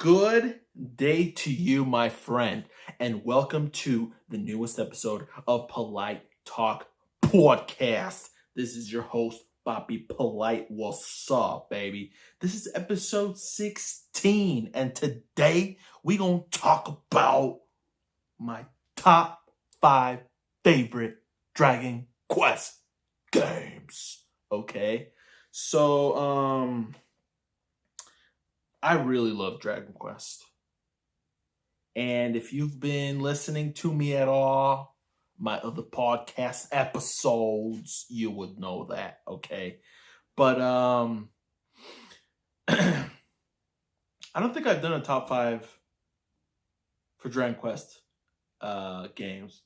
Good day to you, my friend, and welcome to the newest episode of Polite Talk Podcast. This is your host, Bobby Polite. What's up, baby? This is episode 16, and today we gonna talk about my top 5 favorite Dragon Quest games. Okay, so I really love Dragon Quest. And if you've been listening to me at all, my other podcast episodes, you would know that, okay? But I don't think I've done a top 5 for Dragon Quest games.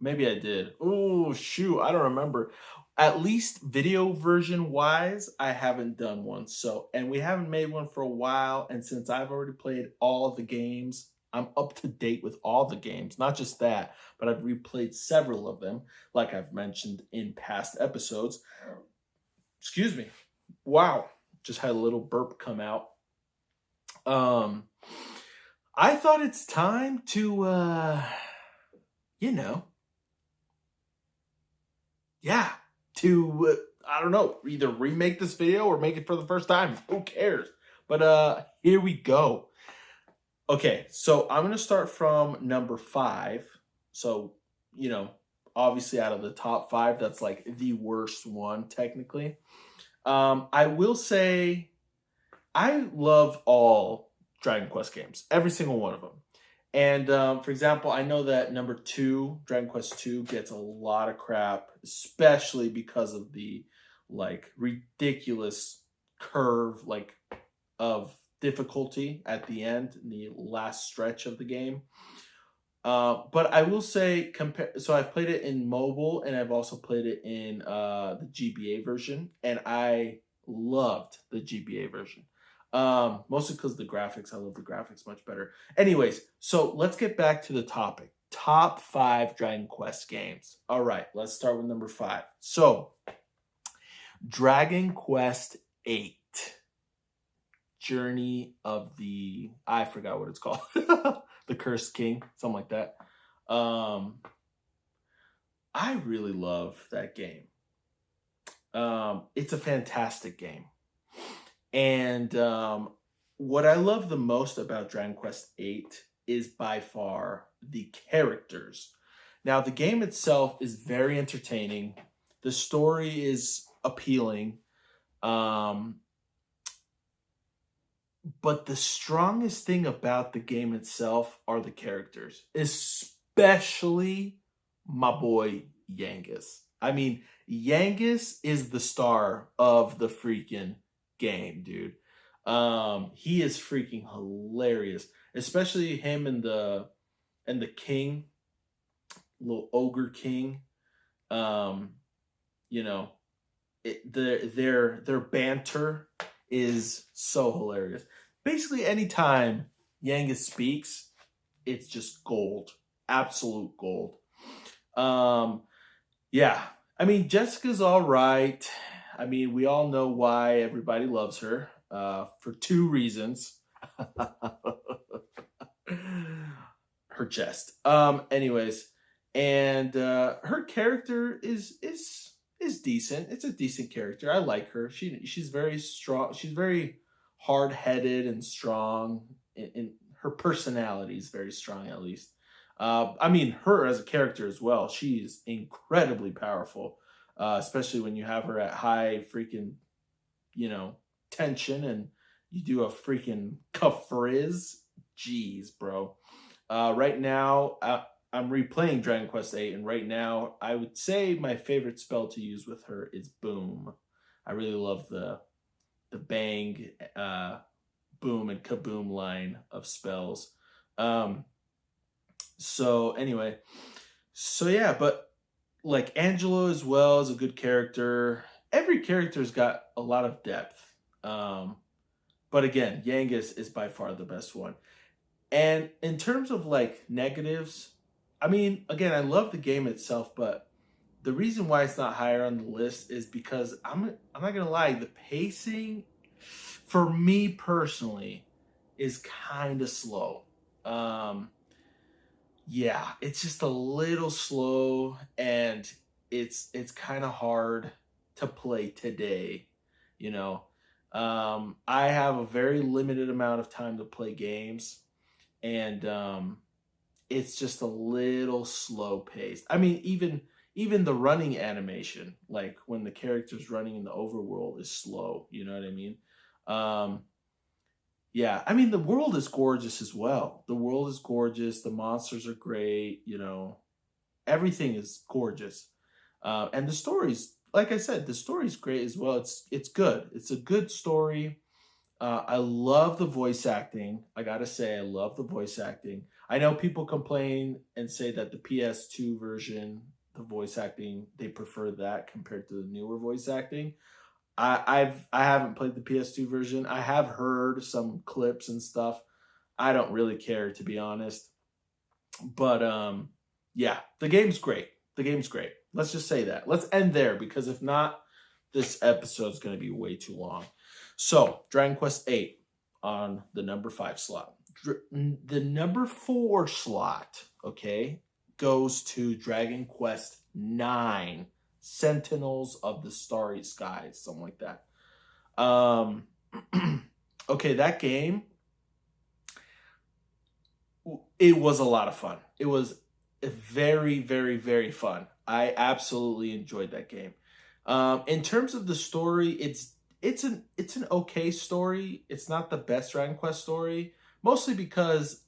Maybe I did. Oh, shoot, I don't remember. At least video version wise, I haven't done one. So, and we haven't made one for a while. And since I've already played all of the games, I'm up to date with all the games. Not just that, but I've replayed several of them, like I've mentioned in past episodes. Excuse me. Wow. Just had a little burp come out. I thought it's time to, I don't know, either remake this video or make it for the first time. Who cares? But here we go. Okay, so I'm going to start from number 5. So, obviously out of the top 5, that's like the worst one technically. I will say I love all Dragon Quest games, every single one of them. And for example, I know that number 2, Dragon Quest 2, gets a lot of crap, especially because of the ridiculous curve of difficulty at the end, in the last stretch of the game. But I will say, so I've played it in mobile and I've also played it in the GBA version, and I loved the GBA version. Mostly because the graphics, I love the graphics much better. Anyways, so let's get back to the topic. Top 5 Dragon Quest games. All right, let's start with number 5. So, Dragon Quest 8. Journey of the, I forgot what it's called. The Cursed King, something like that. I really love that game. It's a fantastic game. And what I love the most about Dragon Quest 8 is by far the characters. Now, the game itself is very entertaining. The story is appealing. But the strongest thing about the game itself are the characters, especially my boy Yangus. I mean, Yangus is the star of the freaking game, dude. He is freaking hilarious, especially him and the king, little ogre king. Their banter is so hilarious. Basically, anytime Yangus speaks, it's just gold, absolute gold. Yeah, I mean, Jessica's all right. I mean, we all know why everybody loves her, for 2 reasons. Her chest. Anyways, and her character is decent. It's a decent character. I like her. She's very strong. She's very hard-headed and strong. In her personality is very strong, at least. I mean, her as a character as well. She's incredibly powerful, especially when you have her at high freaking, tension, and you do a freaking kafrizz. Jeez, bro. Right now, I'm replaying Dragon Quest 8, and right now, I would say my favorite spell to use with her is Boom. I really love the bang, boom, and kaboom line of spells. So anyway, so yeah, but Angelo as well is a good character. Every character's got a lot of depth. But again, Yangus is by far the best one. And in terms of negatives, I mean, again, I love the game itself, but the reason why it's not higher on the list is because I'm not gonna lie, the pacing for me personally is kind of slow. Um, yeah, it's just a little slow, and it's kind of hard to play today, you know. I have a very limited amount of time to play games, and it's just a little slow paced. I mean, even the running animation, like when the character's running in the overworld, is slow. You know what I mean? Um, yeah, I mean the world is gorgeous as well. The world is gorgeous. The monsters are great. You know, everything is gorgeous, and the story's like I said, the story's great as well. It's good. It's a good story. I love the voice acting. I gotta say, I love the voice acting. I know people complain and say that the PS2 version, the voice acting, they prefer that compared to the newer voice acting. I haven't played the PS2 version. I have heard some clips and stuff. I don't really care, to be honest. But yeah, the game's great. The game's great. Let's just say that. Let's end there, because if not, this episode's going to be way too long. So, Dragon Quest 8 on the number 5 slot. The number 4 slot, okay, goes to Dragon Quest 9, Sentinels of the Starry Skies, something like that. Okay, that game, it was a lot of fun. It was very, very, very fun. I absolutely enjoyed that game. In terms of the story, it's an okay story. It's not the best Dragon Quest story, mostly because,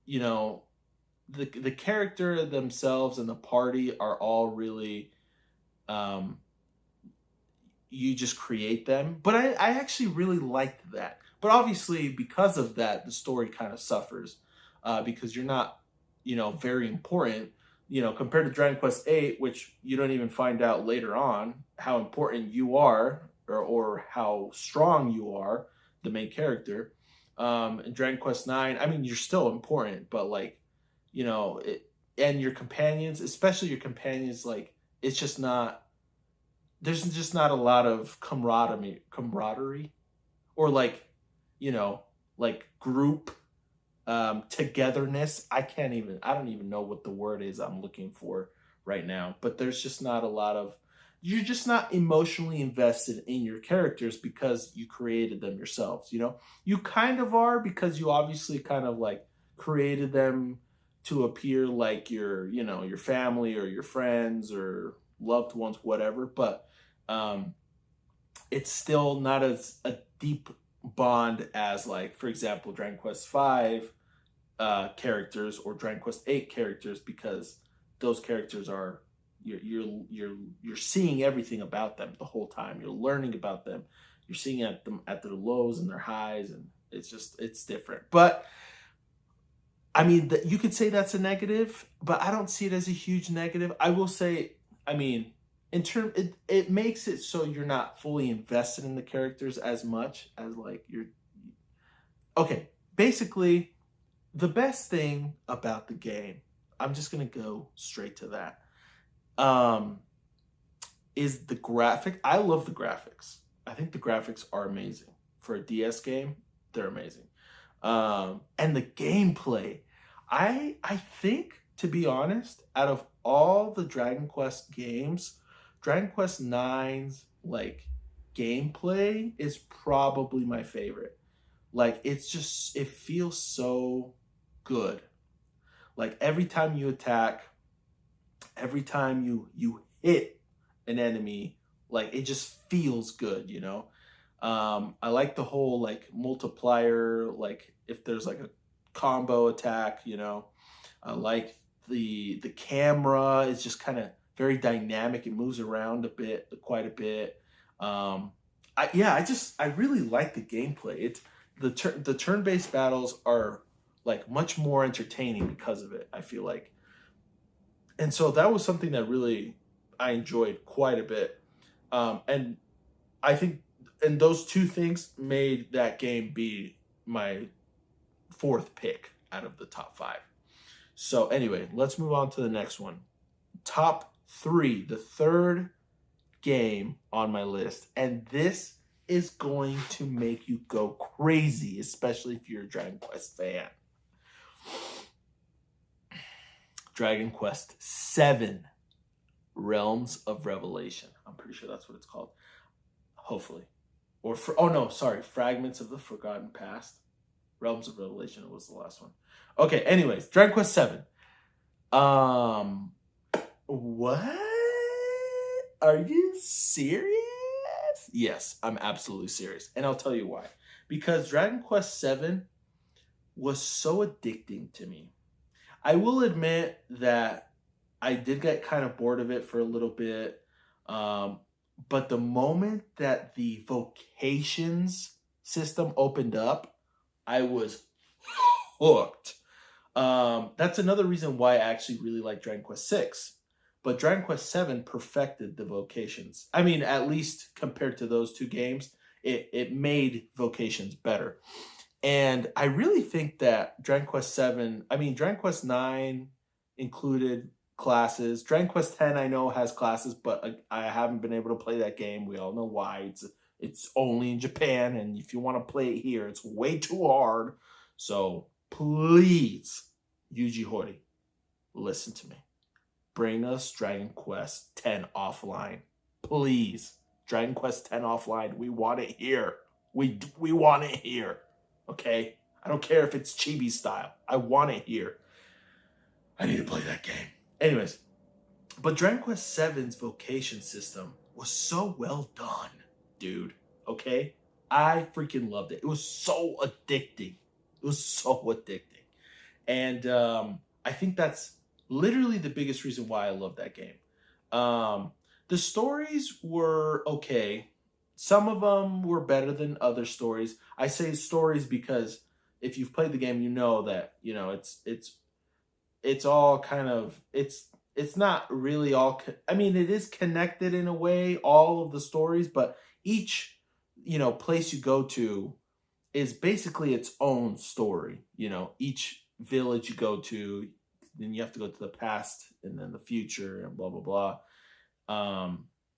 you know, the character themselves and the party are all really, um, you just create them. But I actually really liked that. But obviously, because of that, the story kind of suffers, because you're not, you know, very important. You know, compared to Dragon Quest 8, which you don't even find out later on how important you are, or how strong you are, the main character. In Dragon Quest 9, I mean, you're still important, but like, you know, and your companions, especially your companions, like, it's just not, there's just not a lot of camaraderie, or like, you know, like group, togetherness. I don't even know what the word is I'm looking for right now, but there's just not a lot of, you're just not emotionally invested in your characters because you created them yourselves, you know. You kind of are, because you obviously kind of like created them to appear like your, you know, your family or your friends or loved ones, whatever, but um it's still not as a deep bond as, like, for example, Dragon Quest 5 characters or Dragon Quest 8 characters, because those characters are, you're seeing everything about them the whole time. You're learning about them. You're seeing at them at their lows and their highs, and it's different. But I mean, you could say that's a negative, but I don't see it as a huge negative. I will say, I mean, it makes it so you're not fully invested in the characters as much as, like, you're okay. Basically, the best thing about the game, I'm just gonna go straight to that, um, is the graphic. I love the graphics. I think the graphics are amazing. For a DS game, they're amazing. And the gameplay. I think, to be honest, out of all the Dragon Quest games, Dragon Quest Nine's like gameplay is probably my favorite. Like, it's just, it feels so good. Like, every time you attack, every time you hit an enemy, like, it just feels good, you know. I like the whole like multiplier, like if there's like a combo attack, you know. I like the camera is just kind of very dynamic. It moves around a bit, quite a bit. I really like the gameplay. It's the turn-based battles are like much more entertaining because of it, I feel like. And so that was something that really I enjoyed quite a bit. And I think, and those two things made that game be my fourth pick out of the top 5. So anyway, let's move on to the next one. Top 3, the third game on my list. And this is going to make you go crazy, especially if you're a Dragon Quest fan. Dragon Quest 7 Realms of Revelation. I'm pretty sure that's what it's called. Hopefully. Fragments of the Forgotten Past. Realms of Revelation was the last one. Okay, anyways, Dragon Quest 7. What? Are you serious? Yes, I'm absolutely serious. And I'll tell you why. Because Dragon Quest 7 was so addicting to me. I will admit that I did get kind of bored of it for a little bit. But the moment that the vocations system opened up, I was hooked. That's another reason why I actually really like Dragon Quest 6. But Dragon Quest 7 perfected the vocations. I mean, at least compared to those two games, it made vocations better. And I really think that Dragon Quest 7, Dragon Quest 9 included classes. Dragon Quest 10 I know has classes, but I haven't been able to play that game. We all know why. It's only in Japan, and if you want to play it here, it's way too hard. So please, Yuji Horii, listen to me. Bring us Dragon Quest 10 offline. Please. Dragon Quest 10 offline. We want it here. We want it here. Okay? I don't care if it's chibi style. I want it here. I need to play that game. Anyways, but Dragon Quest 7's vocation system was so well done, dude. Okay? I freaking loved it. It was so addicting. It was so addicting. And I think that's literally the biggest reason why I love that game. The stories were okay. Some of them were better than other stories. I say stories because if you've played the game, you know that, it's all kind of, it's not really all, it is connected in a way, all of the stories, but each, place you go to is basically its own story. Each village you go to, then you have to go to the past and then the future and blah, blah, blah.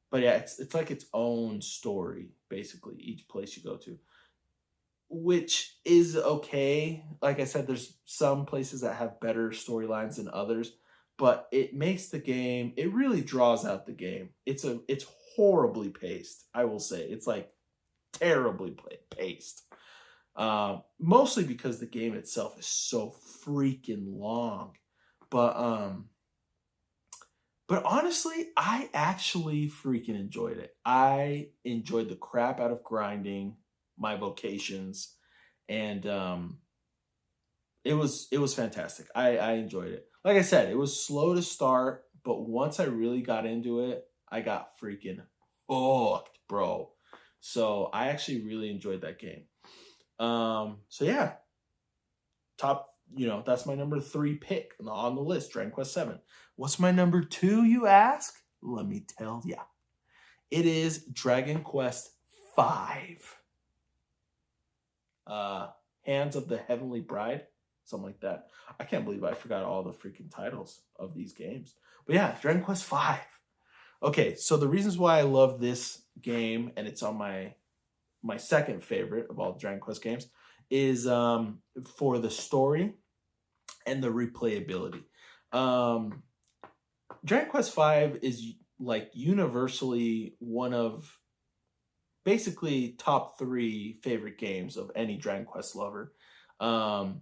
But yeah, it's like its own story, basically, each place you go to, which is okay. Like I said, there's some places that have better storylines than others, but it makes the game, it really draws out the game. It's horribly paced, I will say. It's like terribly paced. Mostly because the game itself is so freaking long. But honestly, I actually freaking enjoyed it. I enjoyed the crap out of grinding my vocations, and it was fantastic. I enjoyed it. Like I said, it was slow to start, but once I really got into it, I got freaking hooked, bro. So I actually really enjoyed that game. So yeah, that's my number 3 pick on the list, Dragon Quest 7. What's my number 2, you ask? Let me tell ya. It is Dragon Quest 5. Hands of the Heavenly Bride, something like that. I can't believe I forgot all the freaking titles of these games. But yeah, Dragon Quest 5. Okay, so the reasons why I love this game, and it's on my second favorite of all the Dragon Quest games, is for the story and the replayability. Dragon Quest V is like universally one of basically top 3 favorite games of any Dragon Quest lover. Yeah,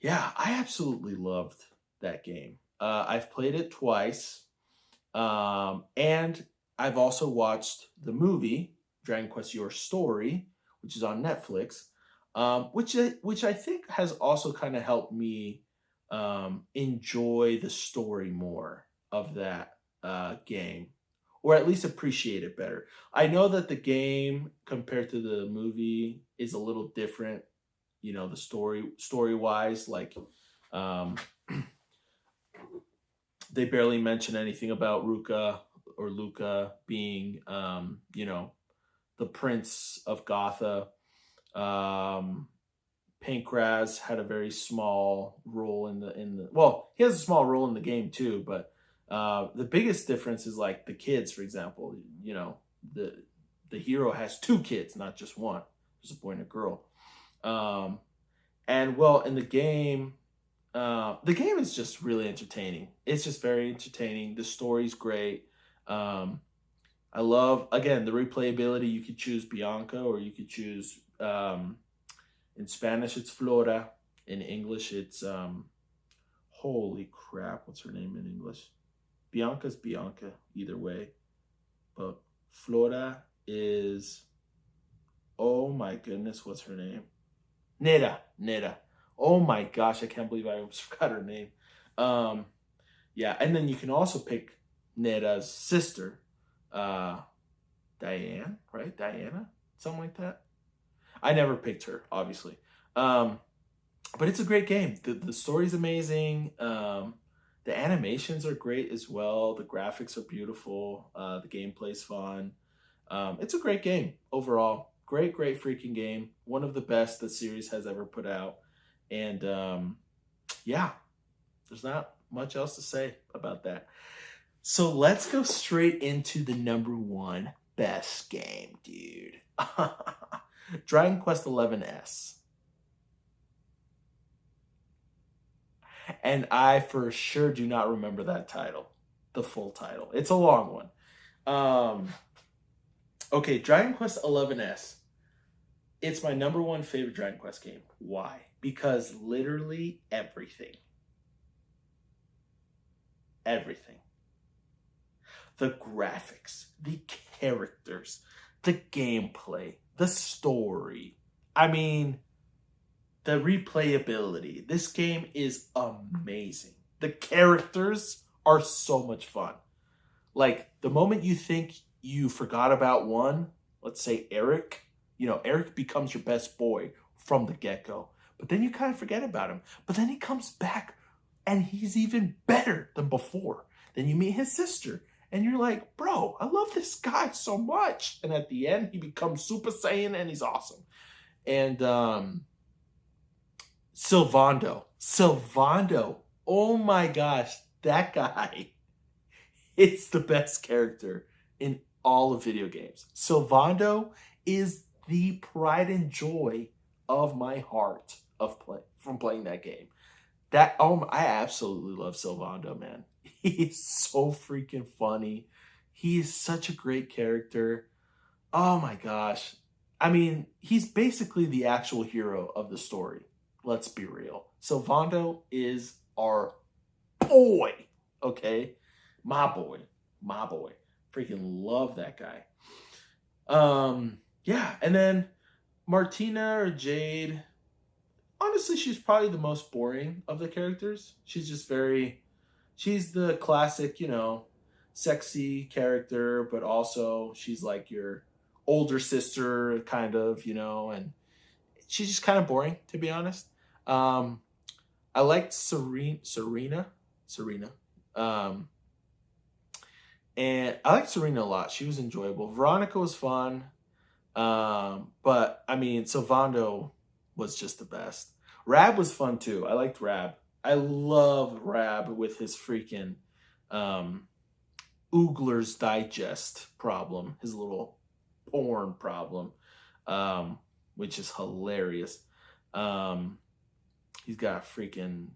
I absolutely loved that game. I've played it twice, and I've also watched the movie Dragon Quest Your Story, which is on Netflix, which I think has also kind of helped me enjoy the story more of that game, or at least appreciate it better. I know that the game compared to the movie is a little different, the story wise, like they barely mention anything about Ruka or Luca being the Prince of Gotha. Pankraz had a very small role in the well, he has a small role in the game too, but the biggest difference is like the kids, for example, the hero has 2 kids, not just one. There's a boy and a girl. And well, in the game is just really entertaining. It's just very entertaining. The story's great. I love, again, the replayability. You could choose Bianca, or you could choose, in Spanish, it's Flora. In English, it's, holy crap, what's her name in English? Bianca's Bianca, either way. But Flora is, oh my goodness, what's her name? Nera. Oh my gosh, I can't believe I almost forgot her name. Yeah, and then you can also pick Nera's sister, Diane, right? Diana? Something like that. I never picked her, obviously. But it's a great game. The story's amazing. The animations are great as well. The graphics are beautiful. The gameplay's fun. It's a great game overall. Great freaking game. One of the best the series has ever put out. And yeah, there's not much else to say about that. So let's go straight into the number 1 best game, dude. Dragon Quest XI-S. And I for sure do not remember that title, the full title. It's a long one. Okay, Dragon Quest XI-S. It's my number 1 favorite Dragon Quest game. Why? Because literally everything. The graphics, the characters, the gameplay, the story. I mean, the replayability. This game is amazing. The characters are so much fun. Like, the moment you think you forgot about one, let's say Eric, Eric becomes your best boy from the get-go. But then you kind of forget about him. But then he comes back and he's even better than before. Then you meet his sister and you're like, bro, I love this guy so much. And at the end, he becomes Super Saiyan and he's awesome. And Sylvando, oh my gosh, that guy is the best character in all of video games. Sylvando is the pride and joy of my heart from playing that game. I absolutely love Sylvando, man. He's so freaking funny. He is such a great character. Oh my gosh. I mean, he's basically the actual hero of the story. Let's be real. Sylvando is our boy, okay? My boy. Freaking love that guy. Yeah, and then Martina or Jade, honestly, she's probably the most boring of the characters. She's the classic, sexy character, but also she's like your older sister, kind of, and she's just kind of boring, to be honest. I liked Serena. And I liked Serena a lot. She was enjoyable. Veronica was fun. But I mean, Sylvando was just the best. Rab was fun too. I liked Rab. I love Rab with his freaking Oogler's Digest problem, his little porn problem, which is hilarious. He's got freaking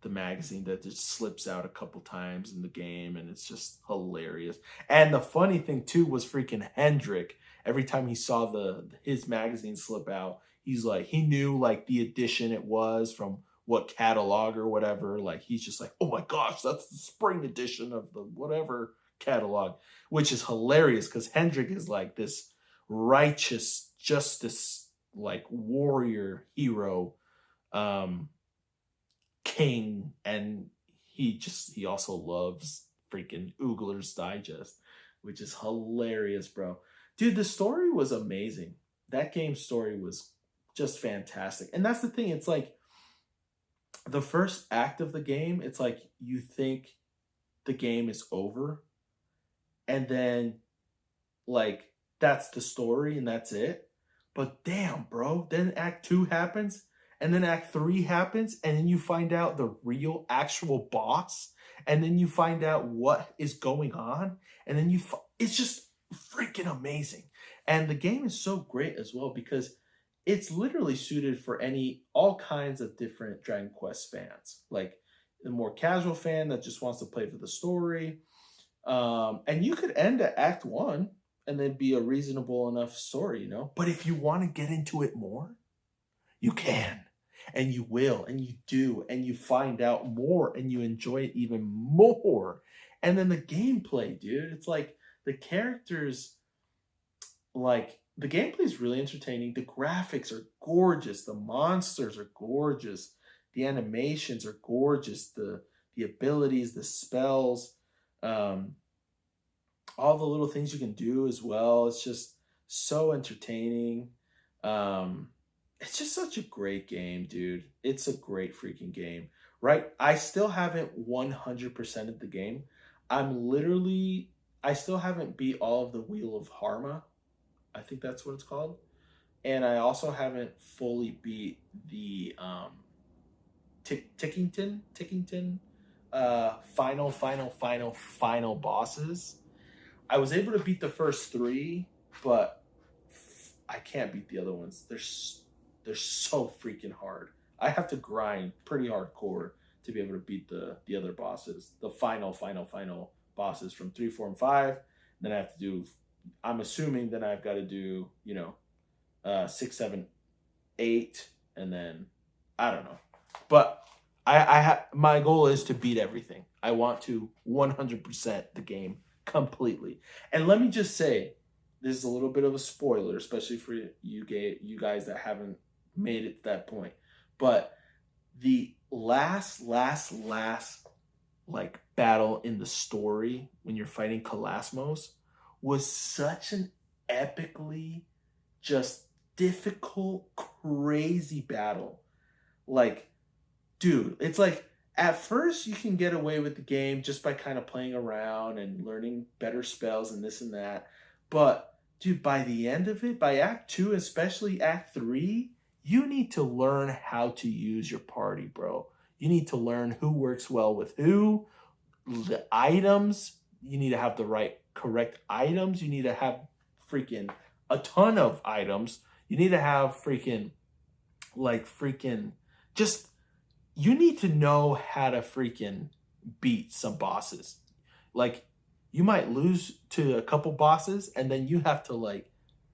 the magazine that just slips out a couple times in the game, and it's just hilarious. And the funny thing too was freaking Hendrik. Every time he saw his magazine slip out, he's like, he knew like the edition it was from what catalog or whatever. Like, he's just like, oh my gosh, that's the spring edition of the whatever catalog, which is hilarious because Hendrik is like this righteous justice, like warrior hero, king, and he also loves freaking Oogler's Digest, which is hilarious, bro. Dude, the story was amazing. That game's story was just fantastic. And that's the thing, it's like the first act of the game, it's like you think the game is over, and then like that's the story and that's it. But damn, bro, then Act 2 happens, and then Act 3 happens, and then you find out the real actual boss, and then you find out what is going on, and then it's just freaking amazing. And the game is so great as well because it's literally suited for all kinds of different Dragon Quest fans. Like the more casual fan that just wants to play for the story. And you could end at Act 1 and then be a reasonable enough story, you know? But if you want to get into it more, you can. And you will, and you do, and you find out more, and you enjoy it even more. And then the gameplay, dude, it's like the characters, like the gameplay is really entertaining. The graphics are gorgeous. The monsters are gorgeous. The animations are gorgeous. The abilities, the spells, um, all the little things you can do as well. It's just so entertaining. Um, it's just such a great game, dude. It's a great freaking game, right? I still haven't 100% of the game. I still haven't beat all of the Wheel of Harma. I think that's what it's called. And I also haven't fully beat the Tickington final bosses. I was able to beat the first three, but I can't beat the other ones. They're so freaking hard. I have to grind pretty hardcore to be able to beat the other bosses, the final bosses from 3, 4, and 5. Then I have to do. I'm assuming that I've got to do 6, 7, 8, and then I don't know. But my goal is to beat everything. I want to 100% the game completely. And let me just say, this is a little bit of a spoiler, especially for you guys that haven't made it to that point. But the last like battle in the story when you're fighting Kalasmos was such an epically just difficult, crazy battle. Like, dude, it's like at first you can get away with the game just by kind of playing around and learning better spells and this and that. But dude, by the end of it, by Act 2, especially Act 3, you need to learn how to use your party, bro. You need to learn who works well with who, the items. You need to have the correct items. You need to have freaking a ton of items. You need to have just, you need to know how to freaking beat some bosses. Like, you might lose to a couple bosses and then you have to like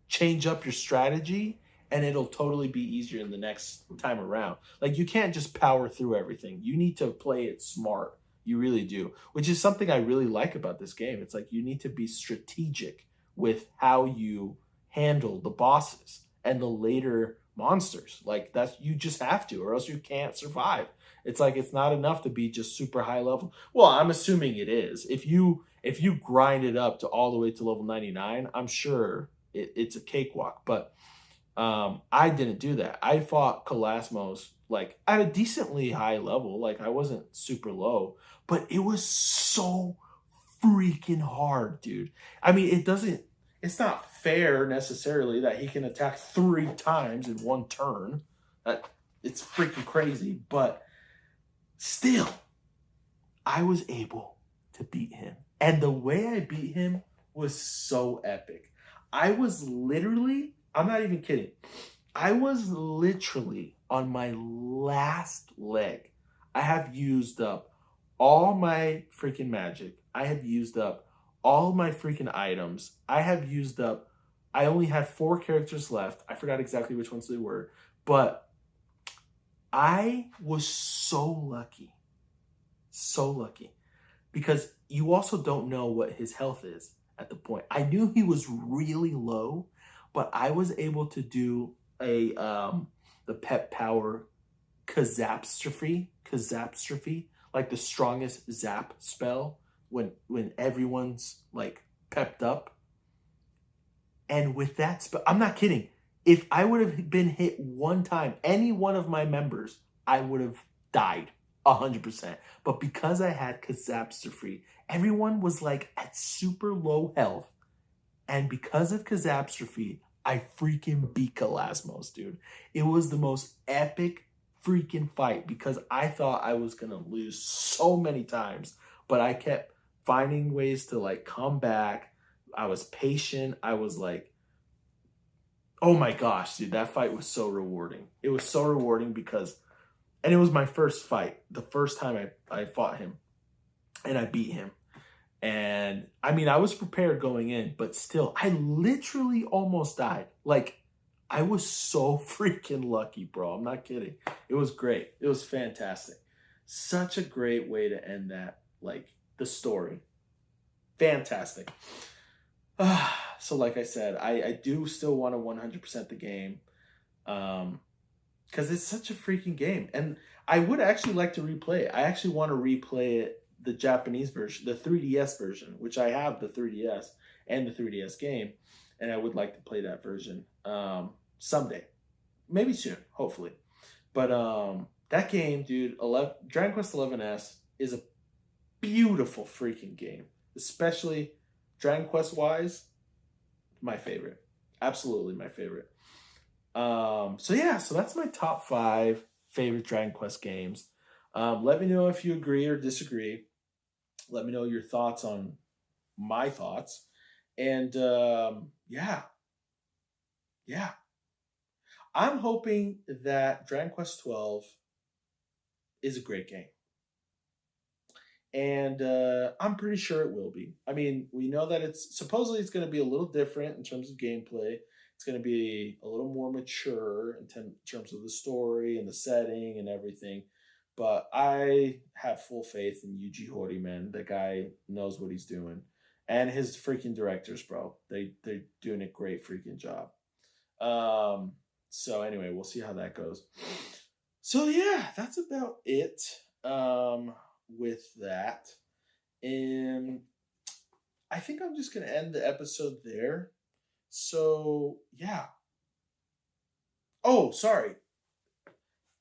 change up your strategy and it'll totally be easier in the next time around. Like, you can't just power through everything. You need to play it smart. You really do, which is something I really like about this game. It's like you need to be strategic with how you handle the bosses and the later monsters. Like, you just have to, or else you can't survive. It's like, it's not enough to be just super high level. Well, I'm assuming it is. If you grind it up to all the way to level 99, I'm sure it's a cakewalk. But I didn't do that. I fought Kalasmos like at a decently high level. Like, I wasn't super low, but it was so freaking hard, dude. I mean, it's not fair necessarily that he can attack 3 times in one turn. It's freaking crazy, but still, I was able to beat him. And the way I beat him was so epic. I'm not even kidding. I was literally on my last leg. I have used up all my freaking magic. I have used up all my freaking items. I only had 4 characters left. I forgot exactly which ones they were. But I was so lucky. So lucky. Because you also don't know what his health is at the point. I knew he was really low, but I was able to do the pet power Kazapstrophe, like the strongest zap spell when everyone's like pepped up. And with that spell, I'm not kidding. If I would have been hit one time, any one of my members, I would have died 100%. But because I had Kazapstrophe, everyone was like at super low health. And because of Kazapstrophe, I freaking beat Kalasmos, dude. It was the most epic freaking fight because I thought I was going to lose so many times, but I kept finding ways to like come back. I was patient. I was like Oh my gosh, dude, that fight was so rewarding. It was so rewarding because, and it was my first fight, the first time I fought him, and I beat him. And I mean, I was prepared going in, but still, I literally almost died. Like, I was so freaking lucky, bro. I'm not kidding. It was great. It was fantastic. Such a great way to end that, like, the story. Fantastic. So, like I said, I do still want to 100% the game. Because it's such a freaking game. And I would actually like to replay it. I actually want to replay it, the Japanese version, the 3DS version, which I have the 3DS and the 3DS game, and I would like to play that version someday, maybe soon, hopefully. But that game, dude, Dragon Quest XI-S is a beautiful freaking game, especially Dragon Quest wise. My favorite, absolutely my favorite. So yeah, so that's my top 5 favorite Dragon Quest games. Let me know if you agree or disagree. Let me know your thoughts on my thoughts. And yeah. I'm hoping that Dragon Quest 12 is a great game. And I'm pretty sure it will be. I mean, we know that it's supposedly it's going to be a little different in terms of gameplay. It's going to be a little more mature in terms of the story and the setting and everything. But I have full faith in Yuji Horii, man. That guy knows what he's doing. And his freaking directors, bro. They're doing a great freaking job. So anyway, we'll see how that goes. So yeah, that's about it with that. And I think I'm just going to end the episode there. So, yeah. Oh, sorry.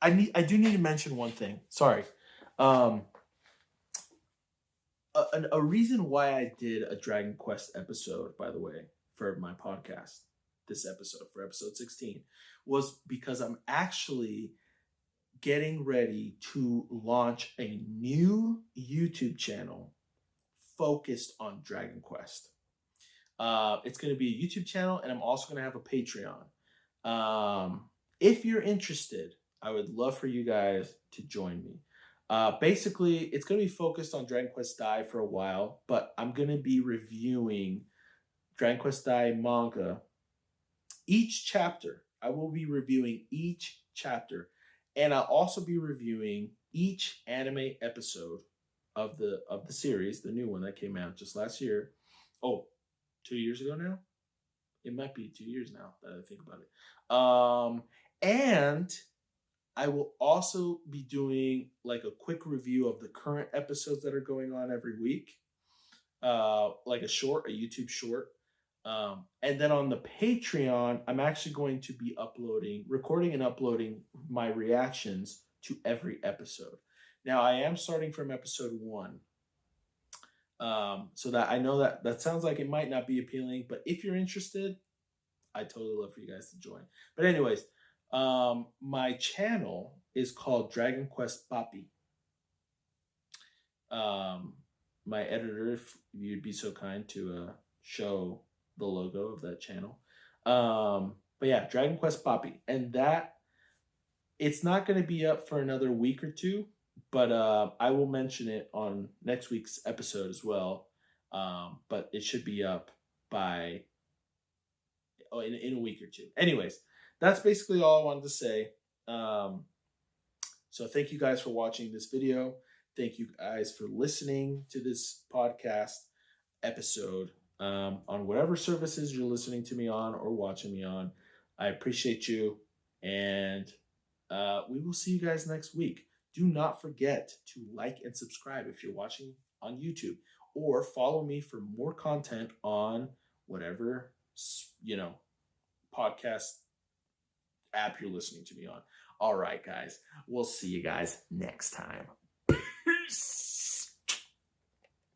I do need to mention one thing. Sorry. A reason why I did a Dragon Quest episode, by the way, for my podcast, this episode, for episode 16, was because I'm actually getting ready to launch a new YouTube channel focused on Dragon Quest. It's going to be a YouTube channel, and I'm also going to have a Patreon. If you're interested, I would love for you guys to join me. Basically, it's going to be focused on Dragon Quest Dai for a while, but I'm going to be reviewing Dragon Quest Dai manga. Each chapter, I will be reviewing each chapter, and I'll also be reviewing each anime episode of the series, the new one that came out just last year. Oh, 2 years ago now? It might be 2 years now that I think about it. And I will also be doing like a quick review of the current episodes that are going on every week. Like a YouTube short. And then on the Patreon, I'm actually going to be recording and uploading my reactions to every episode. Now, I am starting from episode 1. So that I know that sounds like it might not be appealing, but if you're interested, I'd totally love for you guys to join. But anyways, my channel is called Dragon Quest Papi. My editor, if you'd be so kind to show the logo of that channel. But yeah, Dragon Quest Papi. And that, it's not going to be up for another week or two, but I will mention it on next week's episode as well. But it should be up by in a week or two. Anyways, that's basically all I wanted to say. So thank you guys for watching this video. Thank you guys for listening to this podcast episode on whatever services you're listening to me on or watching me on. I appreciate you, and we will see you guys next week. Do not forget to like and subscribe if you're watching on YouTube, or follow me for more content on whatever, podcast app you're listening to me on. All right, guys. We'll see you guys next time. Peace.